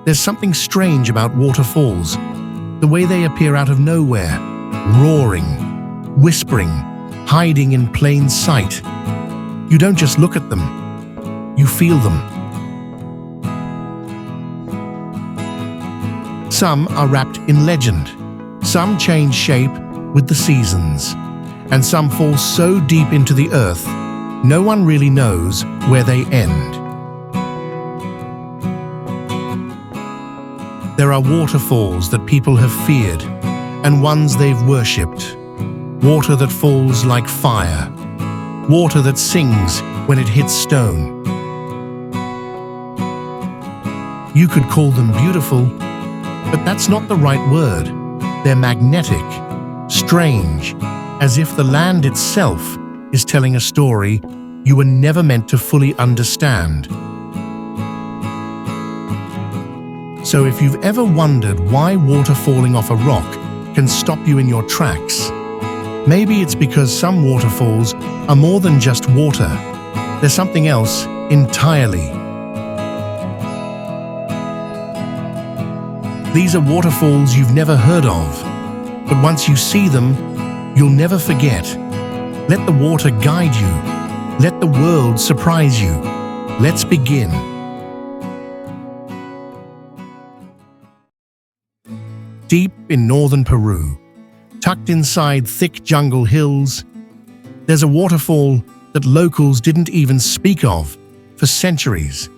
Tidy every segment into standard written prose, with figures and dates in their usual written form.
There's something strange about waterfalls, the way they appear out of nowhere, roaring, whispering, hiding in plain sight. You don't just look at them, you feel them. Some are wrapped in legend, some change shape with the seasons, and some fall so deep into the earth, no one really knows where they end. There are waterfalls that people have feared, and ones they've worshipped. Water that falls like fire. Water that sings when it hits stone. You could call them beautiful, but that's not the right word. They're magnetic, strange, as if the land itself is telling a story you were never meant to fully understand. So if you've ever wondered why water falling off a rock can stop you in your tracks, maybe it's because some waterfalls are more than just water. There's something else entirely. These are waterfalls you've never heard of, but once you see them, you'll never forget. Let the water guide you. Let the world surprise you. Let's begin. Deep in northern Peru, tucked inside thick jungle hills, there's a waterfall that locals didn't even speak of for centuries,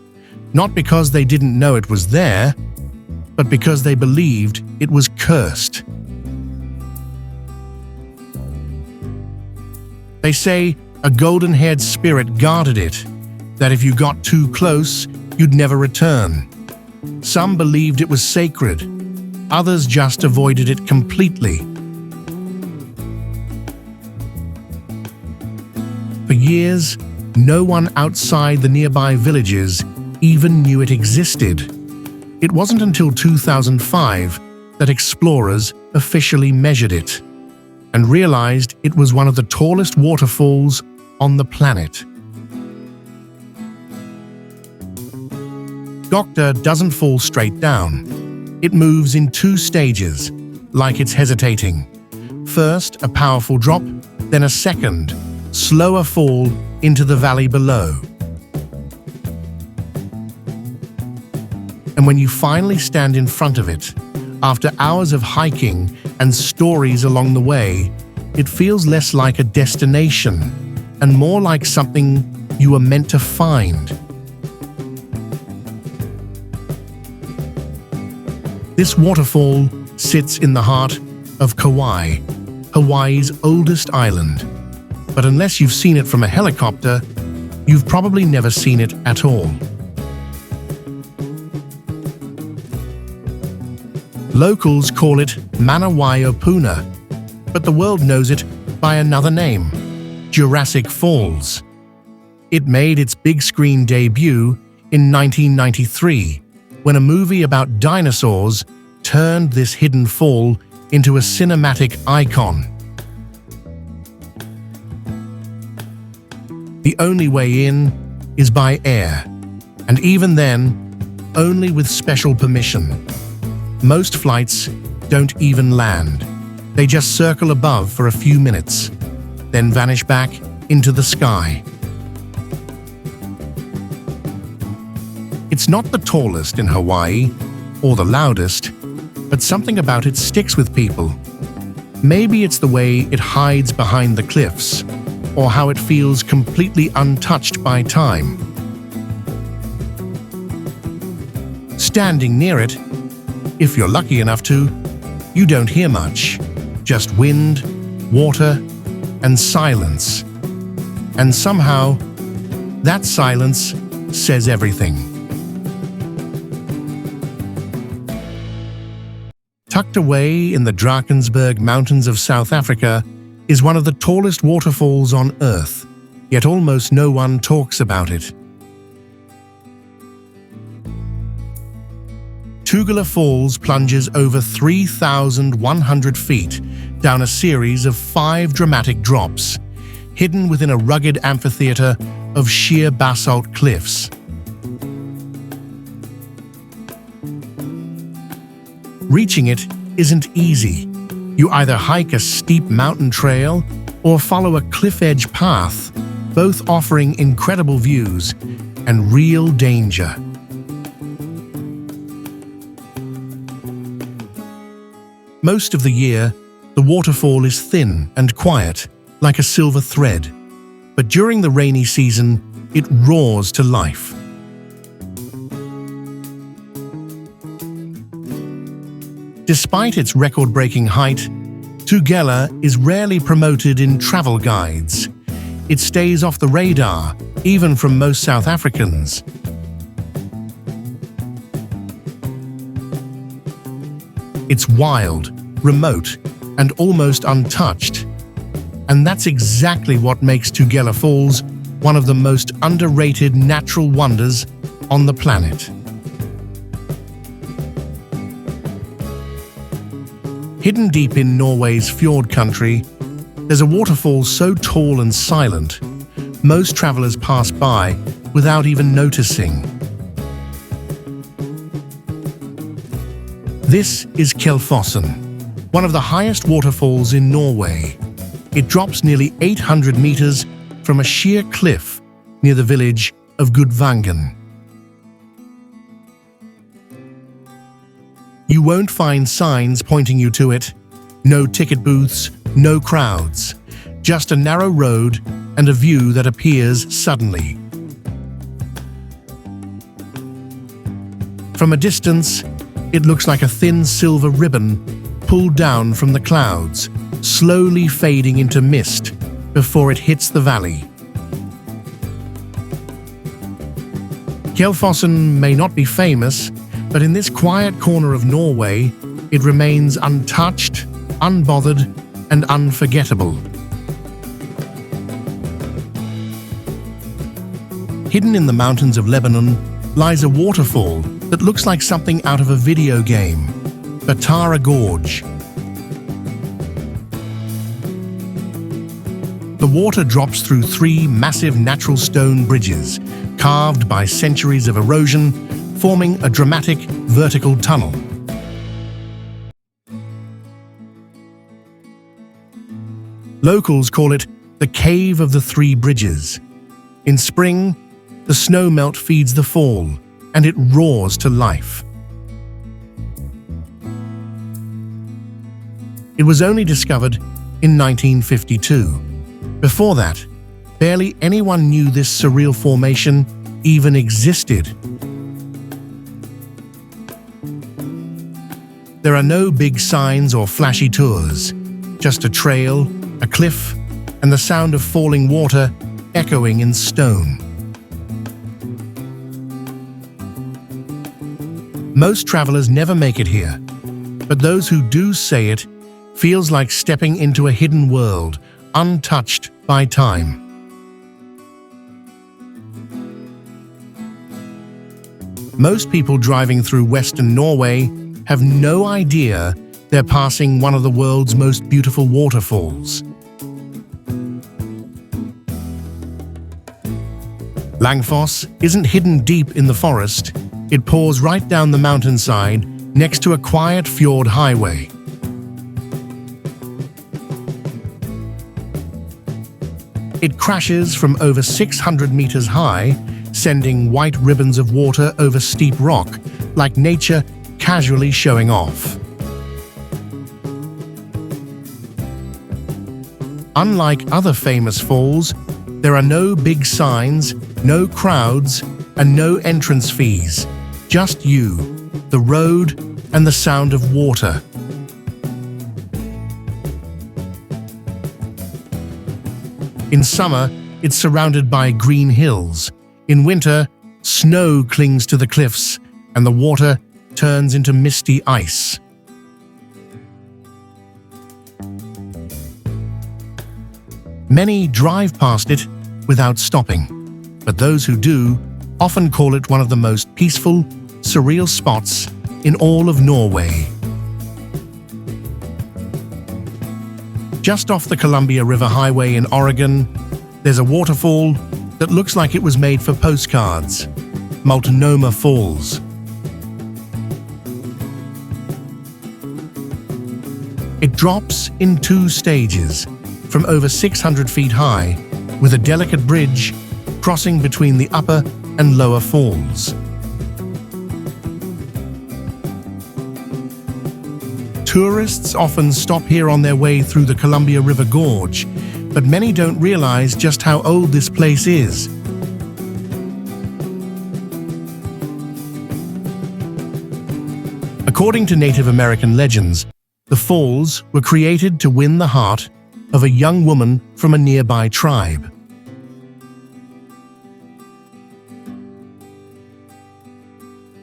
not because they didn't know it was there, but because they believed it was cursed. They say a golden-haired spirit guarded it, that if you got too close, you'd never return. Some believed it was sacred, others just avoided it completely. For years, no one outside the nearby villages even knew it existed. It wasn't until 2005 that explorers officially measured it and realized it was one of the tallest waterfalls on the planet. Gokta doesn't fall straight down. It moves in two stages, like it's hesitating. First, a powerful drop, then a second, slower fall into the valley below. And when you finally stand in front of it, after hours of hiking and stories along the way, it feels less like a destination and more like something you were meant to find. This waterfall sits in the heart of Kauai, Hawaii's oldest island. But unless you've seen it from a helicopter, you've probably never seen it at all. Locals call it Manawai-o-Puna, but the world knows it by another name, Jurassic Falls. It made its big screen debut in 1993, when a movie about dinosaurs turned this hidden fall into a cinematic icon. The only way in is by air, and even then, only with special permission. Most flights don't even land. They just circle above for a few minutes, then vanish back into the sky. It's not the tallest in Hawaii, or the loudest, but something about it sticks with people. Maybe it's the way it hides behind the cliffs, or how it feels completely untouched by time. Standing near it, if you're lucky enough to, you don't hear much. Just wind, water, and silence. And somehow, that silence says everything. Tucked away in the Drakensberg Mountains of South Africa is one of the tallest waterfalls on Earth, yet almost no one talks about it. Tugela Falls plunges over 3,100 feet down a series of 5 dramatic drops, hidden within a rugged amphitheater of sheer basalt cliffs. Reaching it isn't easy. You either hike a steep mountain trail or follow a cliff-edge path, both offering incredible views and real danger. Most of the year, the waterfall is thin and quiet, like a silver thread. But during the rainy season, it roars to life. Despite its record-breaking height, Tugela is rarely promoted in travel guides. It stays off the radar, even from most South Africans. It's wild, remote, and almost untouched. And that's exactly what makes Tugela Falls one of the most underrated natural wonders on the planet. Hidden deep in Norway's fjord country, there's a waterfall so tall and silent, most travelers pass by without even noticing. This is Kjellfossen, one of the highest waterfalls in Norway. It drops nearly 800 meters from a sheer cliff near the village of Gudvangen. You won't find signs pointing you to it. No ticket booths, no crowds. Just a narrow road and a view that appears suddenly. From a distance, it looks like a thin silver ribbon pulled down from the clouds, slowly fading into mist before it hits the valley. Kjellfossen may not be famous, but in this quiet corner of Norway, it remains untouched, unbothered, and unforgettable. Hidden in the mountains of Lebanon lies a waterfall that looks like something out of a video game, Batara Gorge. The water drops through 3 massive natural stone bridges, carved by centuries of erosion, forming a dramatic vertical tunnel. Locals call it the Cave of the 3 Bridges. In spring, the snowmelt feeds the fall, and it roars to life. It was only discovered in 1952. Before that, barely anyone knew this surreal formation even existed. There are no big signs or flashy tours, just a trail, a cliff, and the sound of falling water echoing in stone. Most travelers never make it here, but those who do say it feels like stepping into a hidden world, untouched by time. Most people driving through Western Norway have no idea they're passing one of the world's most beautiful waterfalls. Langfoss isn't hidden deep in the forest. It pours right down the mountainside next to a quiet fjord highway. It crashes from over 600 meters high, sending white ribbons of water over steep rock, like nature casually showing off. Unlike other famous falls, there are no big signs, no crowds, and no entrance fees. Just you, the road, and the sound of water. In summer, it's surrounded by green hills. In winter, snow clings to the cliffs, and the water turns into misty ice. Many drive past it without stopping, but those who do often call it one of the most peaceful, surreal spots in all of Norway. Just off the Columbia River Highway in Oregon, there's a waterfall that looks like it was made for postcards, Multnomah Falls. It drops in 2 stages, from over 600 feet high, with a delicate bridge crossing between the upper and lower falls. Tourists often stop here on their way through the Columbia River Gorge, but many don't realize just how old this place is. According to Native American legends, the falls were created to win the heart of a young woman from a nearby tribe.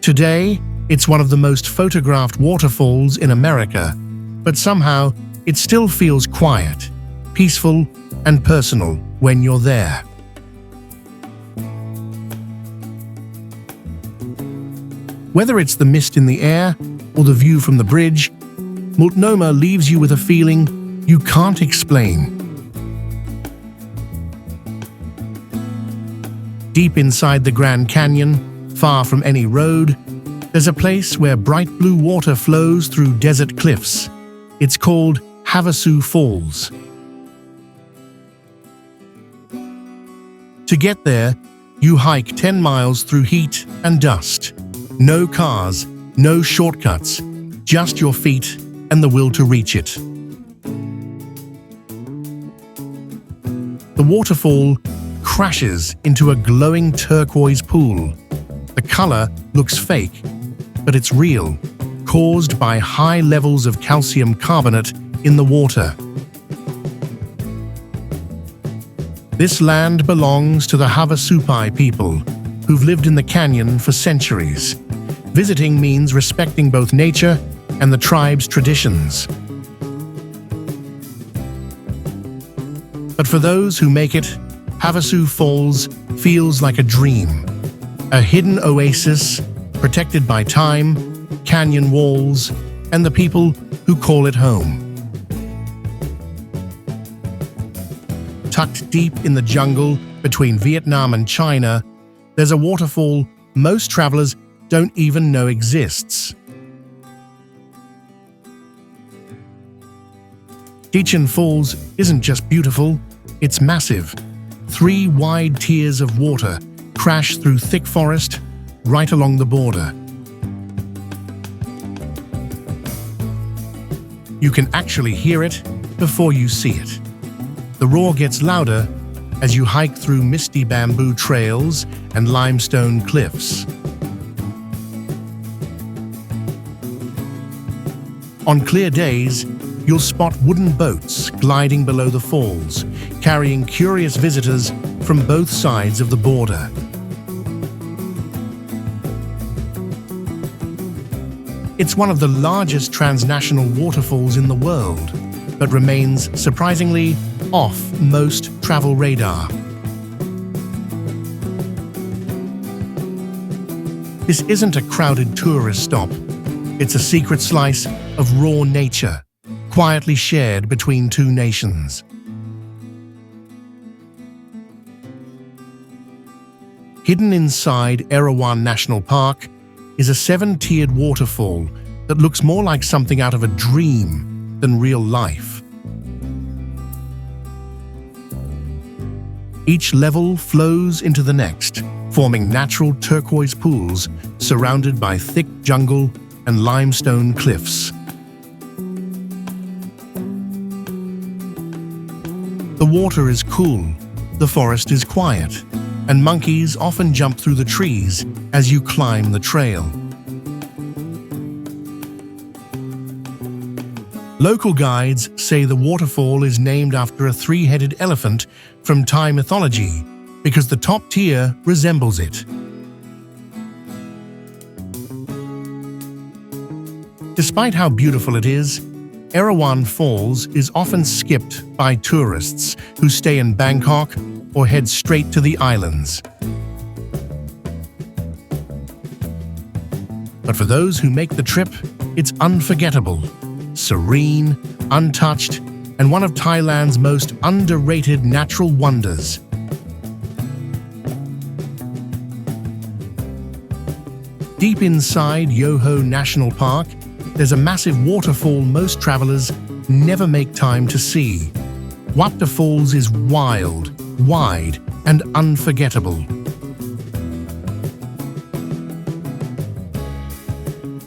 Today, it's one of the most photographed waterfalls in America, but somehow it still feels quiet, peaceful, and personal when you're there. Whether it's the mist in the air or the view from the bridge, Multnomah leaves you with a feeling you can't explain. Deep inside the Grand Canyon, far from any road, there's a place where bright blue water flows through desert cliffs. It's called Havasu Falls. To get there, you hike 10 miles through heat and dust. No cars, no shortcuts, just your feet and the will to reach it. The waterfall crashes into a glowing turquoise pool. The color looks fake, but it's real, caused by high levels of calcium carbonate in the water. This land belongs to the Havasupai people, who've lived in the canyon for centuries. Visiting means respecting both nature and the tribe's traditions. But for those who make it, Havasu Falls feels like a dream. A hidden oasis, protected by time, canyon walls, and the people who call it home. Tucked deep in the jungle between Vietnam and China, there's a waterfall most travelers don't even know exists. Dechen Falls isn't just beautiful, it's massive. 3 wide tiers of water crash through thick forest right along the border. You can actually hear it before you see it. The roar gets louder as you hike through misty bamboo trails and limestone cliffs. On clear days, you'll spot wooden boats gliding below the falls, carrying curious visitors from both sides of the border. It's one of the largest transnational waterfalls in the world, but remains surprisingly off most travel radar. This isn't a crowded tourist stop. It's a secret slice of raw nature, quietly shared between 2 nations. Hidden inside Erawan National Park is a 7-tiered waterfall that looks more like something out of a dream than real life. Each level flows into the next, forming natural turquoise pools surrounded by thick jungle and limestone cliffs. The water is cool, the forest is quiet, and monkeys often jump through the trees as you climb the trail. Local guides say the waterfall is named after a 3-headed elephant from Thai mythology because the top tier resembles it. Despite how beautiful it is, Erawan Falls is often skipped by tourists who stay in Bangkok or head straight to the islands. But for those who make the trip, it's unforgettable, serene, untouched, and one of Thailand's most underrated natural wonders. Deep inside Yoho National Park, there's a massive waterfall most travelers never make time to see. Waterfalls is wild, wide, and unforgettable.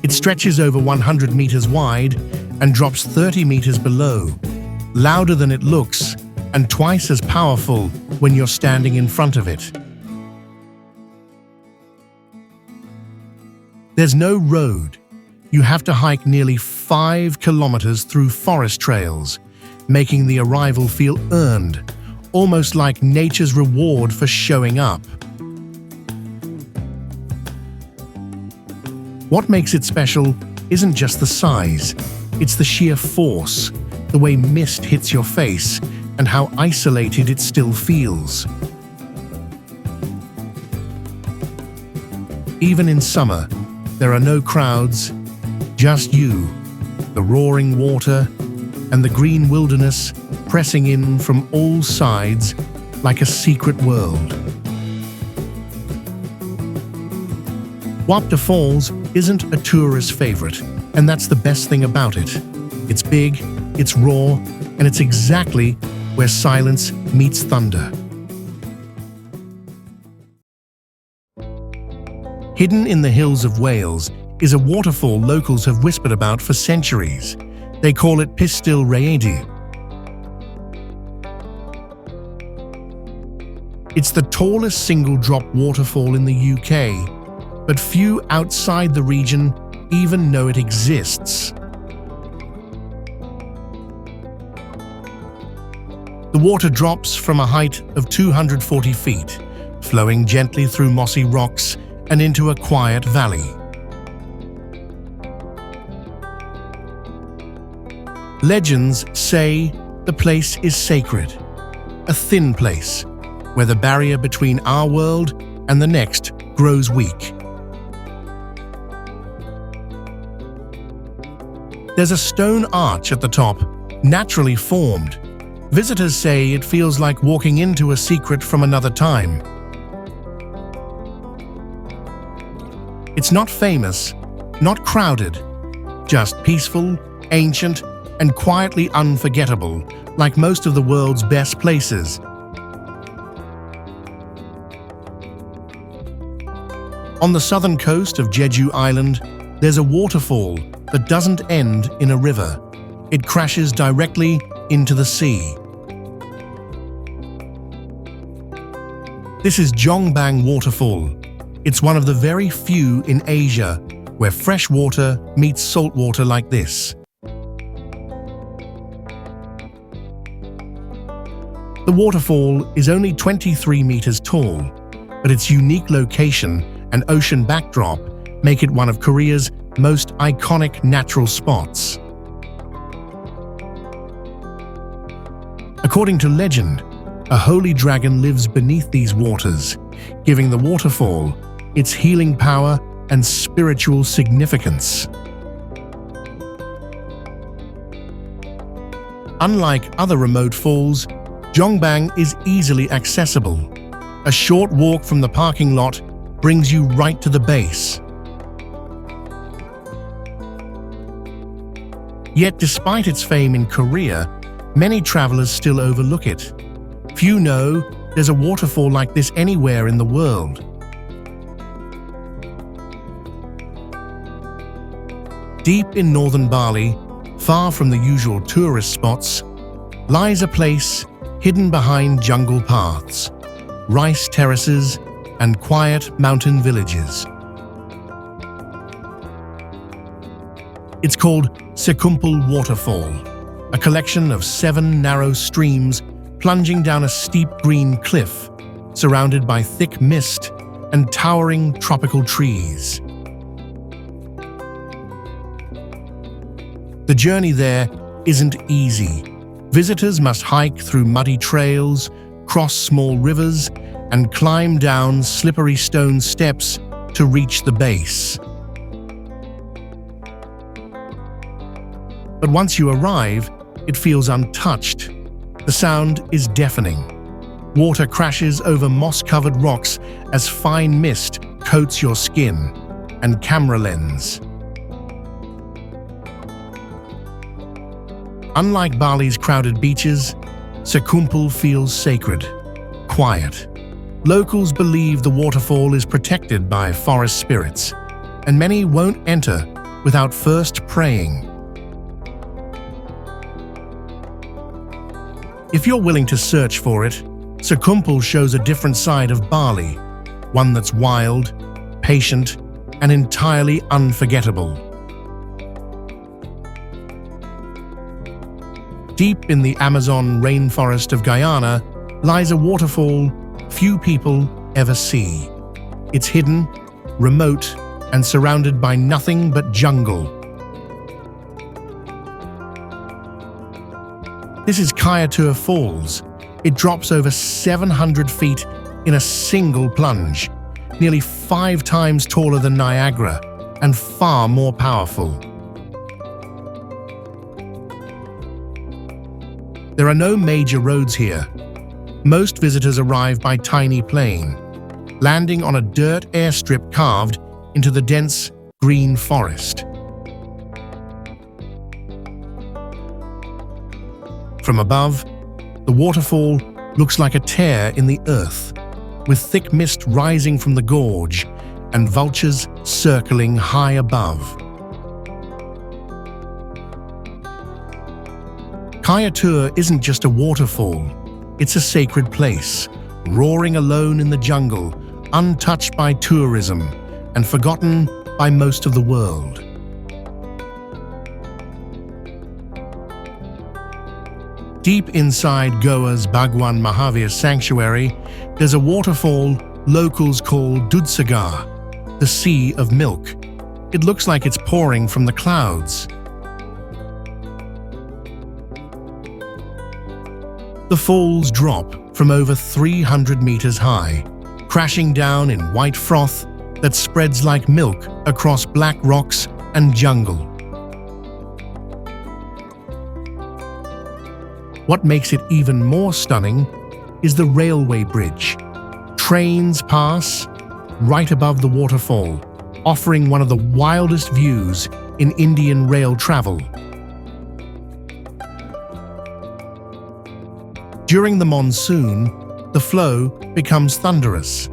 It stretches over 100 meters wide and drops 30 meters below, louder than it looks and twice as powerful when you're standing in front of it. There's no road. You have to hike nearly 5 kilometers through forest trails, making the arrival feel earned, almost like nature's reward for showing up. What makes it special isn't just the size, it's the sheer force, the way mist hits your face, and how isolated it still feels. Even in summer, there are no crowds, just you, the roaring water, and the green wilderness pressing in from all sides like a secret world. Waterfalls isn't a tourist favorite, and that's the best thing about it. It's big, it's raw, and it's exactly where silence meets thunder. Hidden in the hills of Wales is a waterfall locals have whispered about for centuries. They call it Pistil Rhaeadi. It's the tallest single-drop waterfall in the UK, but few outside the region even know it exists. The water drops from a height of 240 feet, flowing gently through mossy rocks and into a quiet valley. Legends say the place is sacred, a thin place where the barrier between our world and the next grows weak. There's a stone arch at the top, naturally formed. Visitors say it feels like walking into a secret from another time. It's not famous, not crowded, just peaceful, ancient, and quietly unforgettable, like most of the world's best places. On the southern coast of Jeju Island, there's a waterfall that doesn't end in a river. It crashes directly into the sea. This is Jongbang Waterfall. It's one of the very few in Asia where fresh water meets salt water like this. The waterfall is only 23 meters tall, but its unique location and ocean backdrop make it one of Korea's most iconic natural spots. According to legend, a holy dragon lives beneath these waters, giving the waterfall its healing power and spiritual significance. Unlike other remote falls, Jongbang is easily accessible. A short walk from the parking lot brings you right to the base. Yet despite its fame in Korea, many travelers still overlook it. Few know there's a waterfall like this anywhere in the world. Deep in northern Bali, far from the usual tourist spots, lies a place hidden behind jungle paths, rice terraces, and quiet mountain villages. It's called Sekumpul Waterfall, a collection of 7 narrow streams plunging down a steep green cliff, surrounded by thick mist and towering tropical trees. The journey there isn't easy. Visitors must hike through muddy trails, cross small rivers, and climb down slippery stone steps to reach the base. But once you arrive, it feels untouched. The sound is deafening. Water crashes over moss-covered rocks as fine mist coats your skin and camera lens. Unlike Bali's crowded beaches, Sekumpul feels sacred, quiet. Locals believe the waterfall is protected by forest spirits, and many won't enter without first praying. If you're willing to search for it, Sekumpul shows a different side of Bali, one that's wild, patient, and entirely unforgettable. Deep in the Amazon rainforest of Guyana lies a waterfall few people ever see. It's hidden, remote, and surrounded by nothing but jungle. This is Kayatur Falls. It drops over 700 feet in a single plunge, nearly 5 times taller than Niagara and far more powerful. There are no major roads here. Most visitors arrive by tiny plane, landing on a dirt airstrip carved into the dense green forest. From above, the waterfall looks like a tear in the earth, with thick mist rising from the gorge and vultures circling high above. Kayatur isn't just a waterfall, it's a sacred place, roaring alone in the jungle, untouched by tourism and forgotten by most of the world. Deep inside Goa's Bhagwan Mahavir Sanctuary, there's a waterfall locals call Dudhsagar, the Sea of Milk. It looks like it's pouring from the clouds. The falls drop from over 300 meters high, crashing down in white froth that spreads like milk across black rocks and jungle. What makes it even more stunning is the railway bridge. Trains pass right above the waterfall, offering one of the wildest views in Indian rail travel. During the monsoon, the flow becomes thunderous.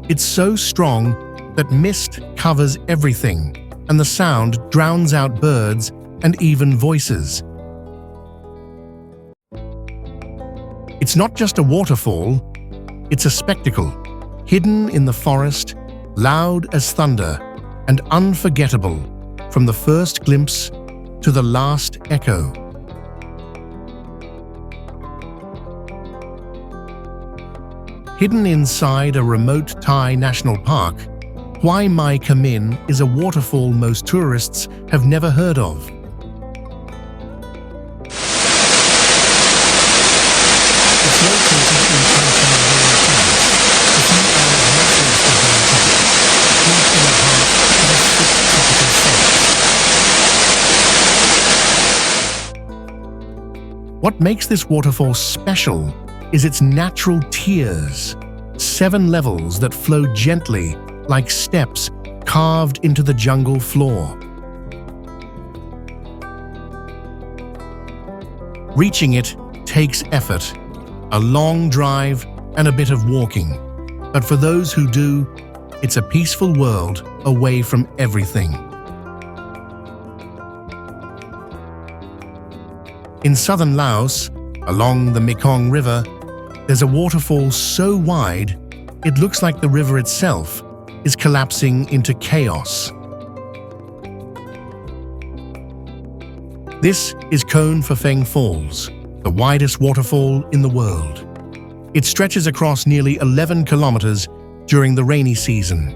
It's so strong that mist covers everything, and the sound drowns out birds and even voices. It's not just a waterfall, it's a spectacle, hidden in the forest, loud as thunder, and unforgettable from the first glimpse to the last echo. Hidden inside a remote Thai national park, Hoi Mai Kamin is a waterfall most tourists have never heard of. What makes this waterfall special is its natural tiers, 7 levels that flow gently like steps carved into the jungle floor. Reaching it takes effort, a long drive and a bit of walking, but for those who do, it's a peaceful world away from everything. In southern Laos, along the Mekong River, there's a waterfall so wide, it looks like the river itself is collapsing into chaos. This is Khon Phaphaeng Falls, the widest waterfall in the world. It stretches across nearly 11 kilometers during the rainy season.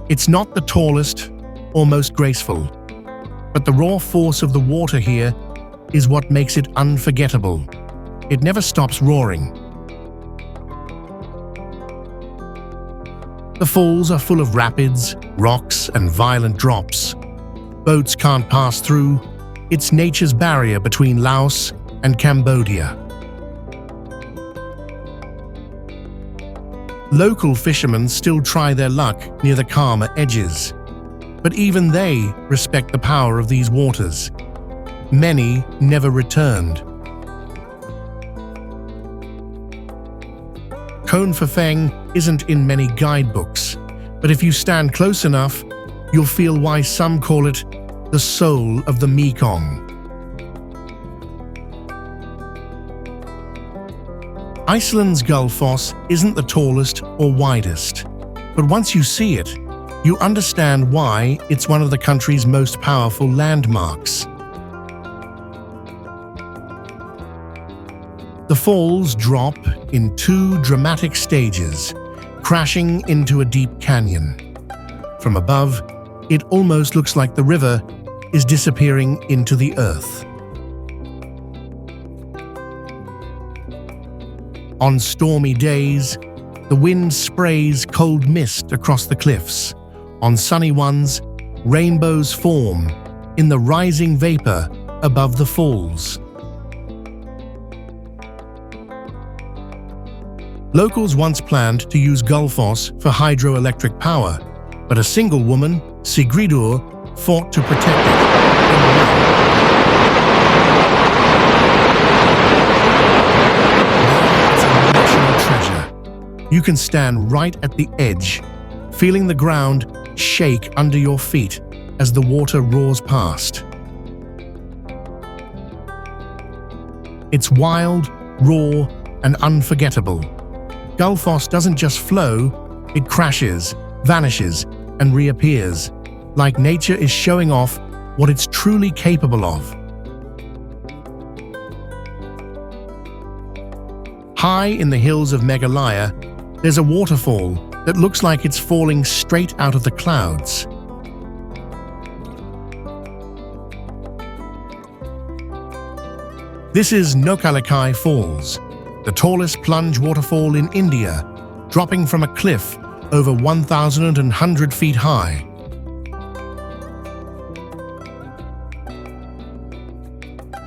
It's not the tallest or most graceful, but the raw force of the water here is what makes it unforgettable. It never stops roaring. The falls are full of rapids, rocks, and violent drops. Boats can't pass through. It's nature's barrier between Laos and Cambodia. Local fishermen still try their luck near the calmer edges. but even they respect the power of these waters. Many never returned. Khon Pha isn't in many guidebooks, but if you stand close enough, you'll feel why some call it the soul of the Mekong. Iceland's Gullfoss isn't the tallest or widest, but once you see it, you understand why it's one of the country's most powerful landmarks. The falls drop in two dramatic stages, crashing into a deep canyon. From above, it almost looks like the river is disappearing into the earth. On stormy days, the wind sprays cold mist across the cliffs. On sunny ones, rainbows form in the rising vapor above the falls. Locals once planned to use Gullfoss for hydroelectric power, but a single woman, Sigridur, fought to protect it. Now it's a national treasure. You can stand right at the edge, feeling the ground shake under your feet as the water roars past. It's wild, raw, and unforgettable. Gullfoss doesn't just flow, it crashes, vanishes, and reappears, like nature is showing off what it's truly capable of. High in the hills of Meghalaya, there's a waterfall that looks like it's falling straight out of the clouds. This is Nokkalakai Falls, the tallest plunge waterfall in India, dropping from a cliff over 1,100 feet high.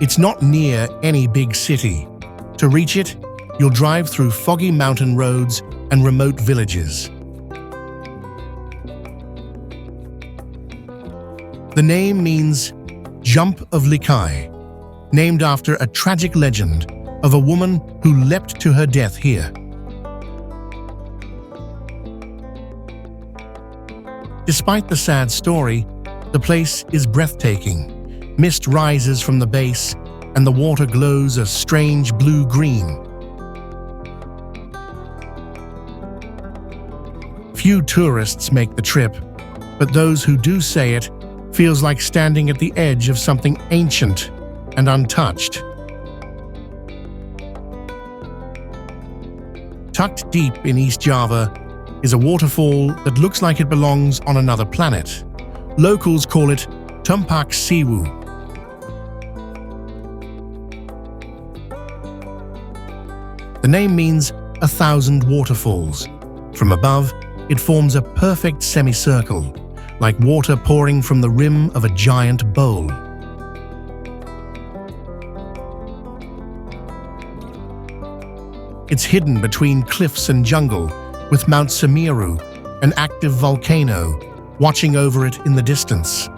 It's not near any big city. To reach it, you'll drive through foggy mountain roads and remote villages. The name means Jump of Likai, named after a tragic legend of a woman who leapt to her death here. Despite the sad story, the place is breathtaking. Mist rises from the base, and the water glows a strange blue-green. Few tourists make the trip, but those who do say it feels like standing at the edge of something ancient and untouched. Tucked deep in East Java is a waterfall that looks like it belongs on another planet. Locals call it Tumpak Siwu. The name means 1,000 waterfalls. From above, it forms a perfect semicircle, like water pouring from the rim of a giant bowl. It's hidden between cliffs and jungle, with Mount Semeru, an active volcano, watching over it in the distance.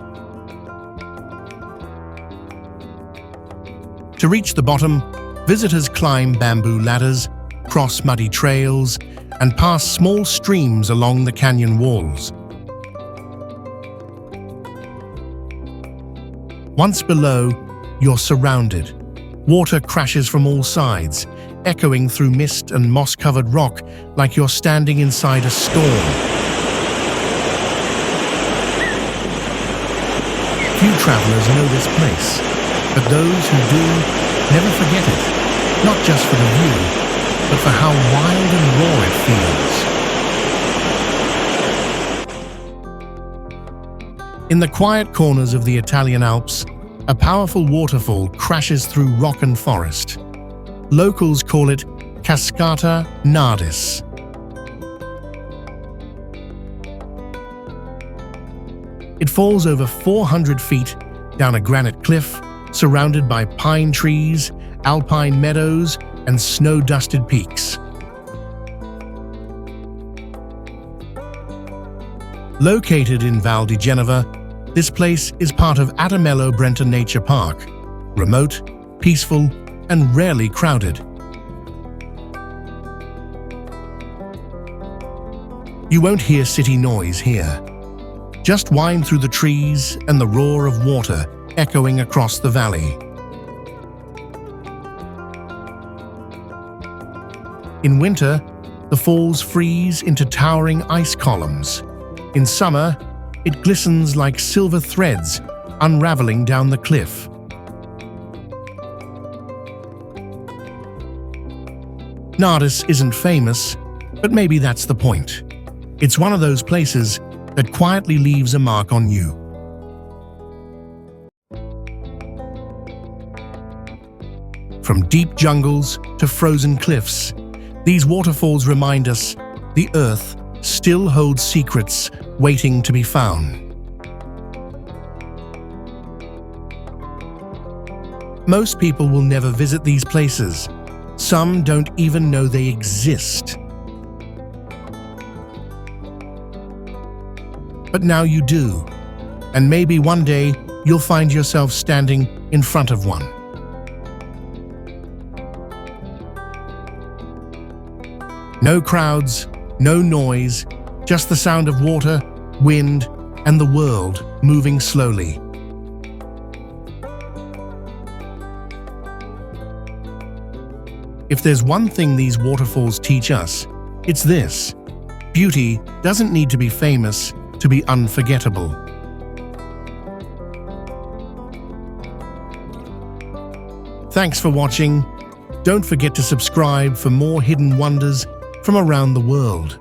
To reach the bottom, visitors climb bamboo ladders, cross muddy trails, and pass small streams along the canyon walls. Once below, you're surrounded. Water crashes from all sides, echoing through mist and moss-covered rock like you're standing inside a storm. Few travelers know this place, but those who do never forget it, not just for the view, but for how wild and raw it feels. In the quiet corners of the Italian Alps, a powerful waterfall crashes through rock and forest. Locals call it Cascata Nardis. It falls over 400 feet down a granite cliff, surrounded by pine trees, alpine meadows, and snow-dusted peaks. Located in Val di Genova, this place is part of Adamello Brenta Nature Park, remote, peaceful, and rarely crowded. You won't hear city noise here. Just wind through the trees and the roar of water echoing across the valley. In winter, the falls freeze into towering ice columns. In summer, it glistens like silver threads unraveling down the cliff. Nardis isn't famous, but maybe that's the point. It's one of those places that quietly leaves a mark on you. From deep jungles to frozen cliffs, these waterfalls remind us the earth still holds secrets waiting to be found. Most people will never visit these places. Some don't even know they exist. But now you do, and maybe one day you'll find yourself standing in front of one. No crowds, no noise, just the sound of water, wind, and the world moving slowly. If there's one thing these waterfalls teach us, it's this: beauty doesn't need to be famous to be unforgettable. Thanks for watching. Don't forget to subscribe for more hidden wonders from around the world.